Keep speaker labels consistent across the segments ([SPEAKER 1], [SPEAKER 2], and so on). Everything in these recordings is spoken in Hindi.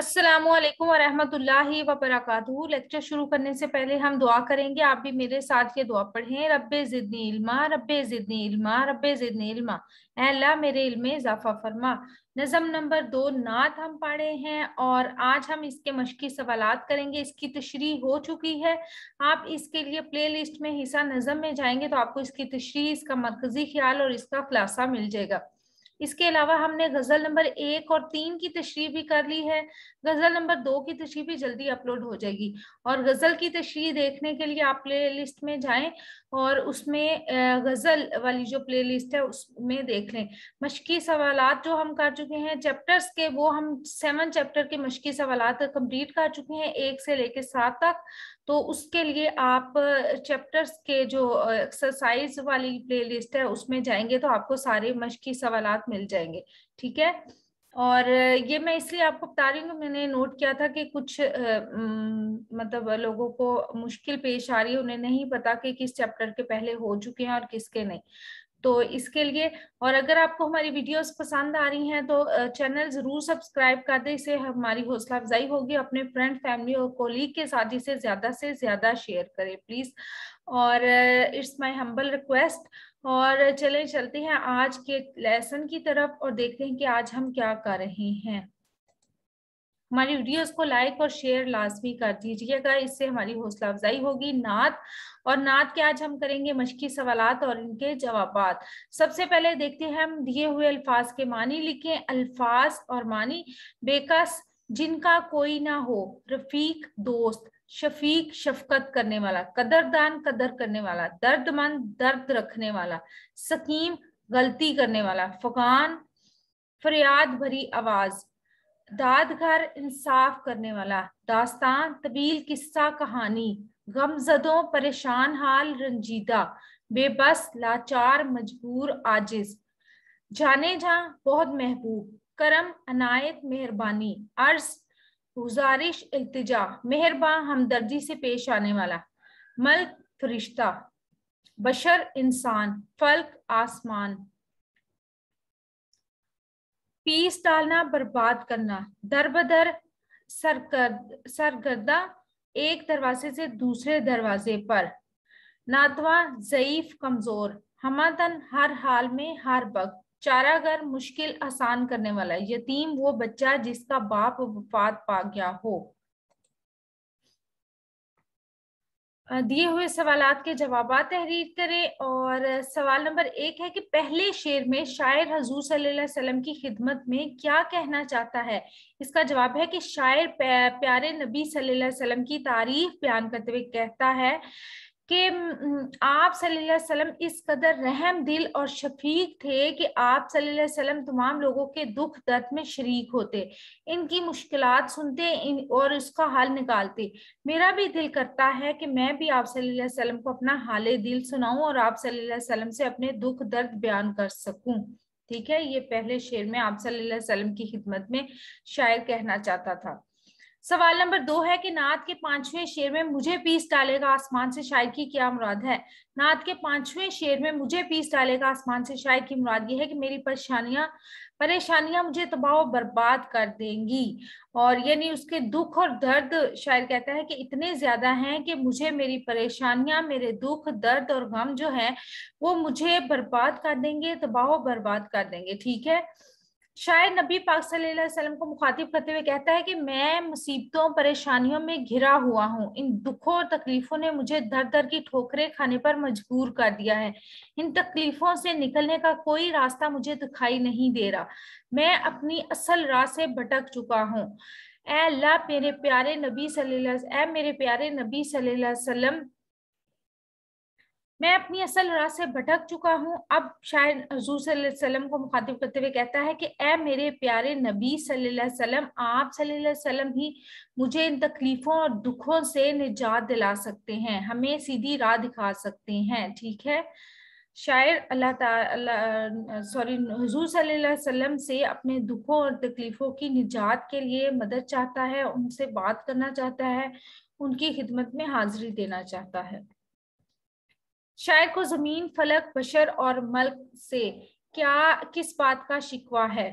[SPEAKER 1] अस्सलामुअलैकुम वरहमतुल्लाहि वबरकातुहू। लेक्चर शुरू करने से पहले हम दुआ करेंगे। आप भी मेरे साथ ये दुआ पढ़ें। रब्बे ज़िदनी इल्मा, रब्बे ज़िदनी इल्मा, रब्बे ज़िदनी इल्मा। ऐ अल्लाह मेरे इल्म में इजाफा फरमा। नज़म नंबर 2 नात हम पढ़े हैं और आज हम इसके मशकी सवालात करेंगे। इसकी तशरीह हो चुकी है। आप इसके लिए प्ले लिस्ट में हिस्सा नज़म में जाएंगे तो आपको इसकी तशरीह, इसका मरकजी ख्याल और इसका खुलासा मिल जाएगा। इसके अलावा हमने गजल नंबर 1 और 3 की तशरीह भी कर ली है। गजल नंबर 2 की तशरीह भी जल्दी अपलोड हो जाएगी। और गजल की तशरीह देखने के लिए आप प्ले लिस्ट में जाएं और उसमें गजल वाली जो प्ले लिस्ट है उसमें देख लें। मशकी सवालात जो हम कर चुके हैं चैप्टर्स के, वो हम 7 चैप्टर के मशकी सवालात कंप्लीट कर चुके हैं 1 से लेकर 7 तक। तो उसके लिए आप चैप्टर्स के जो एक्सरसाइज वाली प्लेलिस्ट है उसमें जाएंगे तो आपको सारे मशकी सवालात मिल जाएंगे। ठीक है। और ये मैं इसलिए आपको बता रही हूँ, मैंने नोट किया था कि कुछ मतलब लोगों को मुश्किल पेश आ रही है, उन्हें नहीं पता कि किस चैप्टर के पहले हो चुके हैं और किसके नहीं। तो इसके लिए, और अगर आपको हमारी वीडियोस पसंद आ रही हैं तो चैनल जरूर सब्सक्राइब कर दें। इससे हमारी हौसला अफजाई होगी। अपने फ्रेंड, फैमिली और कोलीग के साथ इसे ज्यादा से ज्यादा शेयर करें प्लीज। और इट्स माय हम्बल रिक्वेस्ट। और चले चलते हैं आज के लेसन की तरफ और देखते हैं कि आज हम क्या कर रहे हैं। हमारी वीडियोस को लाइक और शेयर लाजमी कर दीजिएगा, इससे हमारी हौसला अफजाई होगी। नात और नात के आज हम करेंगे मशकी सवालात और इनके जवाबात। सबसे पहले देखते हैं हम दिए हुए अल्फाज के मानी लिखें। अल्फाज और मानी। बेकस जिनका कोई ना हो, रफीक दोस्त, शफीक शफकत करने वाला, कदरदान कदर करने वाला, दर्दमंद दर्द रखने वाला, सकीम गलती करने वाला, फगान फरियाद भरी आवाज, दादगर इंसाफ करने वाला, दास्तान तवील किस्सा कहानी, गमजदों परेशान हाल रंजीदा, बेबस लाचार मजबूर आजिज, जाने जा बहुत महबूब, करम अनायत मेहरबानी, अर्ज गुजारिश इल्तिजा, मेहरबा हमदर्दी से पेश आने वाला, मल्क फरिश्ता, बशर इंसान, फल्क आसमान, पीस डालना बर्बाद करना, दर बदर सरगर्दा एक दरवाजे से दूसरे दरवाजे पर, नातवा जईफ कमजोर, हमातन हर हाल में हर वक्त, चारागर मुश्किल आसान करने वाला, यतीम वो बच्चा जिसका बाप वफात पा गया हो। दिए हुए सवालात के जवाबात तहरीर करें। और सवाल नंबर 1 है कि पहले शेर में शायर हजूर सल्लल्लाहु अलैहि वसल्लम की खिदमत में क्या कहना चाहता है। इसका जवाब है कि शायर प्यारे नबी सल्लल्लाहु अलैहि वसल्लम की तारीफ बयान करते हुए कहता है कि आप सल्लल्लाहु अलैहि वसल्लम इस कदर रहम दिल और शफीक थे कि आप सल्लल्लाहु अलैहि वसल्लम तमाम लोगों के दुख दर्द में शरीक होते, इनकी मुश्किलात सुनते और उसका हल निकालते। मेरा भी दिल करता है कि मैं भी आप सल्लल्लाहु अलैहि वसल्लम को अपना हाले दिल सुनाऊं और आप सल्लल्लाहु अलैहि वसल्लम से अपने दुख दर्द बयान कर सकूं। ठीक है, ये पहले शेर में आप सल्लल्लाहु अलैहि वसल्लम की खिदमत में शायर कहना चाहता था। सवाल नंबर 2 है कि नात के 5वें शेर में मुझे पीस डालेगा आसमान से शायर की क्या मुराद है। नात के 5वें शेर में मुझे पीस डालेगा आसमान से शायर की मुराद ये है कि मेरी परेशानियां मुझे तबाह और बर्बाद कर देंगी। और यानी उसके दुख और दर्द, शायर कहता है कि इतने ज्यादा हैं कि मुझे मेरी परेशानियां, मेरे दुख दर्द और गम जो है वो मुझे बर्बाद कर देंगे, तबाह और बर्बाद कर देंगे। ठीक है। शायद नबी पाक सल्लल्लाहु अलैहि वसल्लम को मुखातिब करते हुए कहता है कि मैं मुसीबतों परेशानियों में घिरा हुआ हूँ। इन दुखों और तकलीफों ने मुझे दर दर की ठोकरें खाने पर मजबूर कर दिया है। इन तकलीफों से निकलने का कोई रास्ता मुझे दिखाई नहीं दे रहा। मैं अपनी असल राह से भटक चुका हूँ। ऐ अल्लाह मेरे प्यारे नबी सल्लल्लाहु अलैहि वसल्लम, मैं अपनी असल राह से भटक चुका हूँ। अब शायद हुजूर सल्लल्लाहु अलैहि वसल्लम को मुखातिब करते हुए कहता है कि ए मेरे प्यारे नबी सल्लल्लाहु अलैहि वसल्लम, आप सल्लल्लाहु अलैहि वसल्लम ही मुझे इन तकलीफों और दुखों से निजात दिला सकते हैं, हमें सीधी राह दिखा सकते हैं। ठीक है। शायर अल्लाह ताला हुजूर सल्लल्लाहु अलैहि वसल्लम से अपने दुखों और तकलीफों की निजात के लिए मदद चाहता है, उनसे बात करना चाहता है, उनकी खिदमत में हाजिरी देना चाहता है। शायर को जमीन, फलक, बशर और मल्क से किस बात का शिकवा है।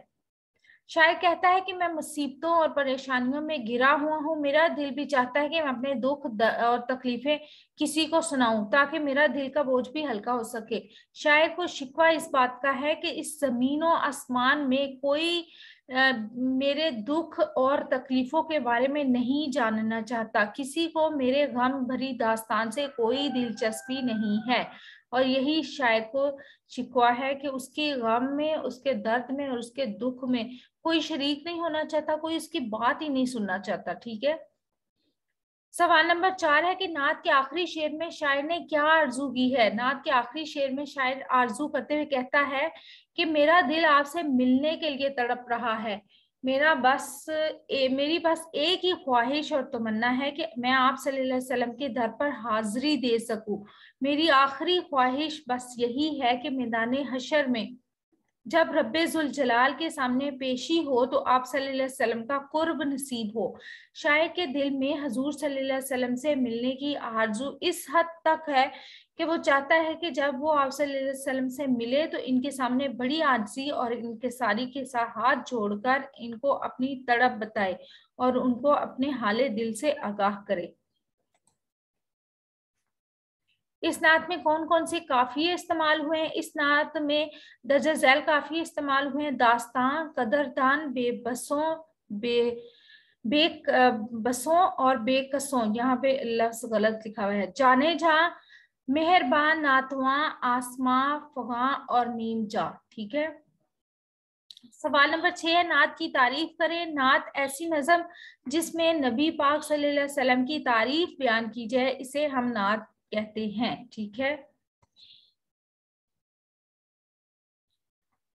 [SPEAKER 1] शायर कहता है कि मैं मुसीबतों और परेशानियों में घिरा हुआ हूँ, मेरा दिल भी चाहता है कि मैं अपने दुख और तकलीफें किसी को सुनाऊं ताकि मेरा दिल का बोझ भी हल्का हो सके। शायर को शिकवा इस बात का है कि इस जमीन और आसमान में कोई मेरे दुख और तकलीफों के बारे में नहीं जानना चाहता, किसी को मेरे गम भरी दास्तान से कोई दिलचस्पी नहीं है। और यही शायर को शिकवा है कि उसके गम में, उसके दर्द में और उसके दुख में कोई शरीक नहीं होना चाहता, कोई उसकी बात ही नहीं सुनना चाहता। ठीक है। सवाल नंबर 4 है कि नात के आखिरी शेर में शायर ने क्या आरजू की है। नात के आखिरी शेर में शायर आरजू करते हुए कहता है कि मेरा दिल आपसे मिलने के लिए तड़प रहा है, मेरी बस एक ही ख्वाहिश और तमन्ना है कि मैं आप सल्लल्लाहु अलैहि वसल्लम के दर पर हाजिरी दे सकूं। मेरी आखिरी ख्वाहिश बस यही है कि मैदान हशर में जब रब्बे जुल जलाल के सामने पेशी हो तो आप सल्लल्लाहु अलैहि वसल्लम का कुर्ब नसीब हो। शायर के दिल में हजूर सल्लल्लाहु अलैहि वसल्लम से मिलने की आरजू इस हद तक है कि वो चाहता है कि जब वो आप सल्लल्लाहु अलैहि वसल्लम से मिले तो इनके सामने बड़ी आजिज़ी और इनके सारी के साथ हाथ जोड़कर इनको अपनी तड़प बताए और उनको अपने हाले दिल से आगाह करे। इस नात में कौन कौन से काफिये इस्तेमाल हुए हैं। इस नात में दर्ज झैल काफिये इस्तेमाल हुए हैं। दास्तान, कदरदान, बेबसों, बेकसों और बेकसों, यहाँ पे लफ्ज गलत लिखा हुआ है। जाने जा, मेहरबान, नातवा, आसमा, फगा और मीम जा। ठीक है। सवाल नंबर 6 है नात की तारीफ करें। नात ऐसी नज़म जिसमें नबी पाक सल्लल्लाहु अलैहि वसल्लम की तारीफ बयान की जाए, इसे हम नात कहते हैं। ठीक है।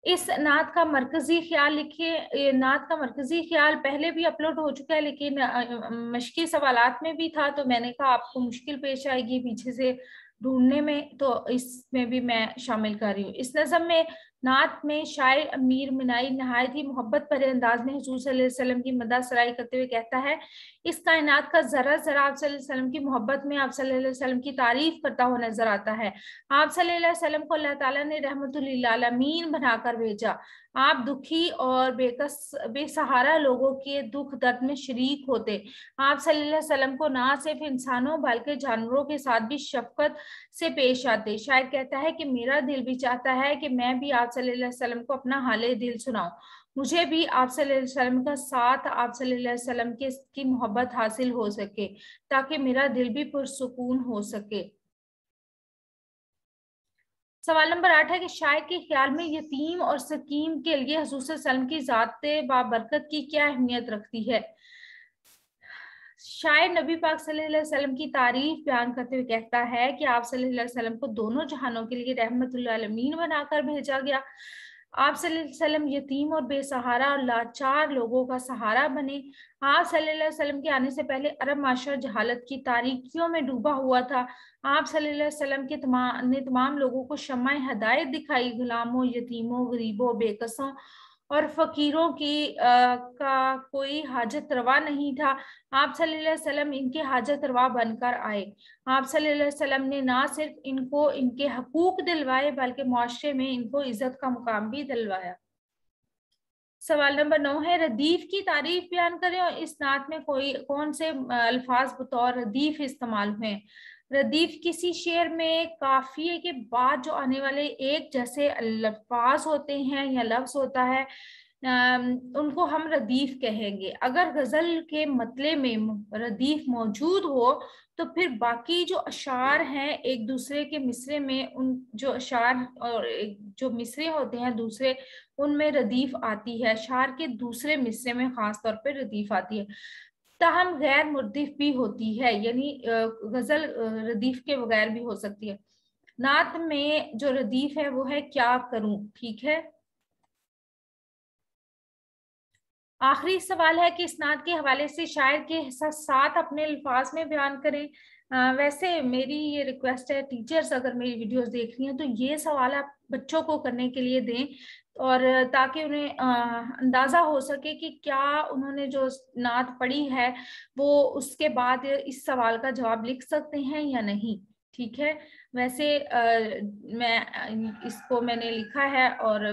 [SPEAKER 1] इस नात का मरकजी ख्याल लिखिए। नात का मरकजी ख्याल पहले भी अपलोड हो चुका है, लेकिन मश्की सवालात में भी था, तो मैंने कहा आपको मुश्किल पेश आएगी पीछे से ढूंढने में, तो इसमें भी मैं शामिल कर रही हूँ। इस नज़म में नात में शायर अमीर मिनाई नहायत ही मोहब्बत भरे अंदाज में हुजूर सल्लल्लाहु अलैहि वसल्लम की मदह सराई करते हुए कहता है, इस कायनात का जरा जरा आप सल्लल्लाहु अलैहि वसल्लम की मोहब्बत में आप सल्लल्लाहु अलैहि वसल्लम की तारीफ करता हुआ नजर आता है। आप सल्लल्लाहु अलैहि वसल्लम को अल्लाह ताला ने रहमतुल लिल आलमीन बनाकर भेजा। आप दुखी और बेसहारा लोगों के दुख दर्द में शरीक होते। आप सल्लल्लाहु अलैहि वसल्लम को ना सिर्फ इंसानों बल्कि जानवरों के साथ भी शफकत से पेश आते। शायर कहता है कि मेरा दिल भी चाहता है कि मैं भी आप सल्लल्लाहु अलैहि वसल्लम को अपना हाले दिल सुनाऊं, मुझे भी आप सल्लल्लाहु अलैहि वसल्लम का साथ, आप सल्लल्लाहु अलैहि वसल्लम की मोहब्बत हासिल हो सके ताकि मेरा दिल भी पुरसुकून हो सके। सवाल नंबर 8 है कि शायर के ख्याल में यतीम और सकीम के लिए हुजूर सल्लल्लाहु अलैहि वसल्लम की ज़ात बाबरकत की क्या अहमियत रखती है। शायर नबी पाक सल्लल्लाहु अलैहि वसल्लम की तारीफ बयान करते हुए कहता है कि आप सल्लल्लाहु अलैहि वसल्लम को दोनों जहानों के लिए रहमतुल आलमीन बनाकर भेजा गया। आप सल्लल्लाहु अलैहि वसल्लम यतीम और बेसहारा और लाचार लोगों का सहारा बने। आप सल्लल्लाहु अलैहि वसल्लम के आने से पहले अरब माशरा जहालत की तारीकियों में डूबा हुआ था। आप सल्लल्लाहु अलैहि वसल्लम के तमाम लोगों को शम्मा हदायत दिखाई, गुलामों, यतीमों, गरीबों, बेकसों और फकीरों की का कोई हाजत रवा नहीं था। आप सल्लल्लाहु अलैहि वसल्लम इनके हाजत रवा बनकर आए। आप सल्लल्लाहु अलैहि वसल्लम ने ना सिर्फ इनको इनके हकूक दिलवाए बल्कि मुआशरे में इनको इज्जत का मुकाम भी दिलवाया। सवाल नंबर 9 है रदीफ की तारीफ बयान करें और इस नात में कौन से अल्फाज बतौर रदीफ इस्तेमाल हुए। रदीफ किसी शेर में काफिये के बाद जो आने वाले एक जैसे अल्फाज होते हैं या लफ्ज होता है, उनको हम रदीफ कहेंगे। अगर गजल के मतले में रदीफ मौजूद हो तो फिर बाकी जो अशार हैं एक दूसरे के मिसरे में, उन जो अशार और जो मिसरे होते हैं दूसरे, उनमें रदीफ आती है। अशार के दूसरे मिसरे में खास तौर पर रदीफ आती है। ताहम गैर मुर्दीफ भी होती है, यानी गजल रदीफ के बगैर भी हो सकती है। नात में जो रदीफ है वो है क्या करूं। ठीक है। आखिरी सवाल है कि इस नात के हवाले से शायर के साथ अपने अल्फाज में बयान करें। वैसे मेरी ये रिक्वेस्ट है, टीचर्स अगर मेरी वीडियोस देख रही हैं तो ये सवाल आप बच्चों को करने के लिए दें, और ताकि उन्हें अंदाजा हो सके कि क्या उन्होंने जो नात पढ़ी है वो उसके बाद इस सवाल का जवाब लिख सकते हैं या नहीं। ठीक है। वैसे मैं इसको मैंने लिखा है और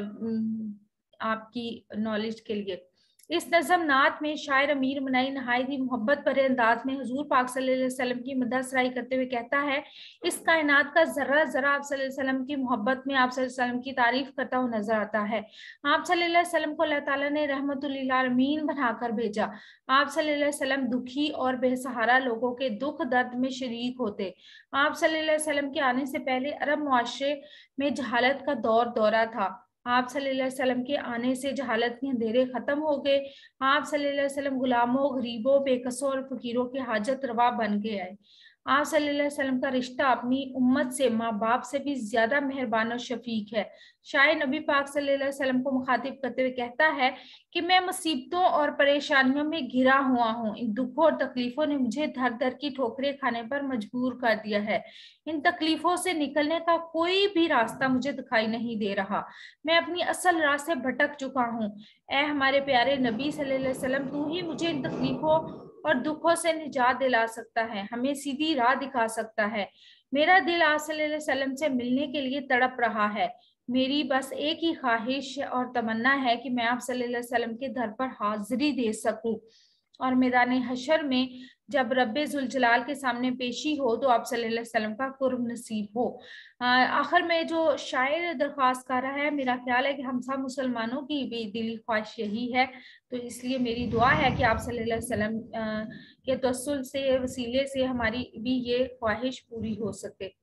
[SPEAKER 1] आपकी नॉलेज के लिए। इस नज़म नात में शायर अमीर मनाई नहायत ही मोहब्बत भरे अंदाज में हुजूर पाक सल्लल्लाहु अलैहि वसल्लम की मदह सराई करते हुए कहता है, इस कायनात का जर्रा जरा आप सल्लल्लाहु अलैहि वसल्लम की मोहब्बत में आप सल्लल्लाहु अलैहि वसल्लम की तारीफ करता हुआ नजर आता है। आप सल्लल्लाहु अलैहि वसल्लम को अल्लाह ताला ने रहमतुल लिल आलमीन बनाकर भेजा। आप सल्लल्लाहु अलैहि वसल्लम दुखी और बेसहारा लोगों के दुख दर्द में शरीक होते। आप सल्लल्लाहु अलैहि वसल्लम के आने से पहले अरब मुआशरे में जहालत का दौरा था। आप सल्लल्लाहु अलैहि वसल्लम के आने से जहालत के अंधेरे खत्म हो गए। आप सल्लल्लाहु अलैहि वसल्लम गुलामों, गरीबों, बेकसों और फकीरों के हाजत रवा बन के आए। आप सल्लल्लाहु अलैहि वसल्लम का रिश्ता अपनी उम्मत से, माँ बाप से भी ज्यादा मेहरबान और शफीक है। शायद नबी पाक सल्लल्लाहु अलैहि वसल्लम को मुखातिब करते हुए कहता है कि मैं मुसीबतों और परेशानियों में घिरा हुआ हूँ। इन दुखों और तकलीफों ने मुझे दर दर की ठोकरें खाने पर मजबूर कर दिया है। इन तकलीफों से निकलने का कोई भी रास्ता मुझे दिखाई नहीं दे रहा। मैं अपनी असल राह से भटक चुका हूँ। ऐ हमारे प्यारे नबी सल्लल्लाहु अलैहि वसल्लम, तू ही मुझे इन तकलीफों और दुखों से निजात दिला सकता है, हमें सीधी राह दिखा सकता है। मेरा दिल आप सल्लल्लाहु अलैहि वसल्लम से मिलने के लिए तड़प रहा है। मेरी बस एक ही ख्वाहिश और तमन्ना है कि मैं आप सल्लल्लाहु अलैहि वसल्लम के दर पर हाजिरी दे सकूं और मैदान हशर में जब रब्बे जुल जलाल के सामने पेशी हो तो आप सल्लल्लाहु अलैहि वसल्लम का कुर्ब नसीब हो। आखिर में जो शायर दरख्वास्त कर रहा है, मेरा ख्याल है कि हम सब मुसलमानों की भी दिली ख्वाहिश यही है, तो इसलिए मेरी दुआ है कि आप सल्लल्लाहु अलैहि वसल्लम के तवस्सुल से, वसीले से हमारी भी ये ख्वाहिश पूरी हो सके।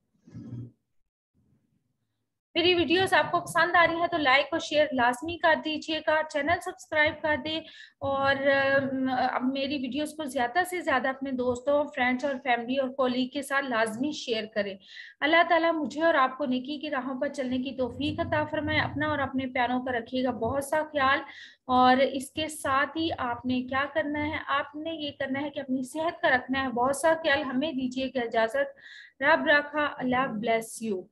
[SPEAKER 1] मेरी वीडियोस आपको पसंद आ रही है तो लाइक और शेयर लाजमी कर दीजिएगा, चैनल सब्सक्राइब कर दें और मेरी वीडियोस को ज़्यादा से ज़्यादा अपने दोस्तों, फ्रेंड्स और फैमिली और कोलीग के साथ लाजमी शेयर करें। अल्लाह ताला मुझे और आपको नेकी की राहों पर चलने की तौफीक अता फरमाए। अपना और अपने प्यारों का रखिएगा बहुत सा ख्याल। और इसके साथ ही आपने क्या करना है, आपने ये करना है कि अपनी सेहत का रखना है बहुत सा ख्याल। हमें दीजिएगा इजाज़त। रब रखा, अल्लाह ब्लेस यू।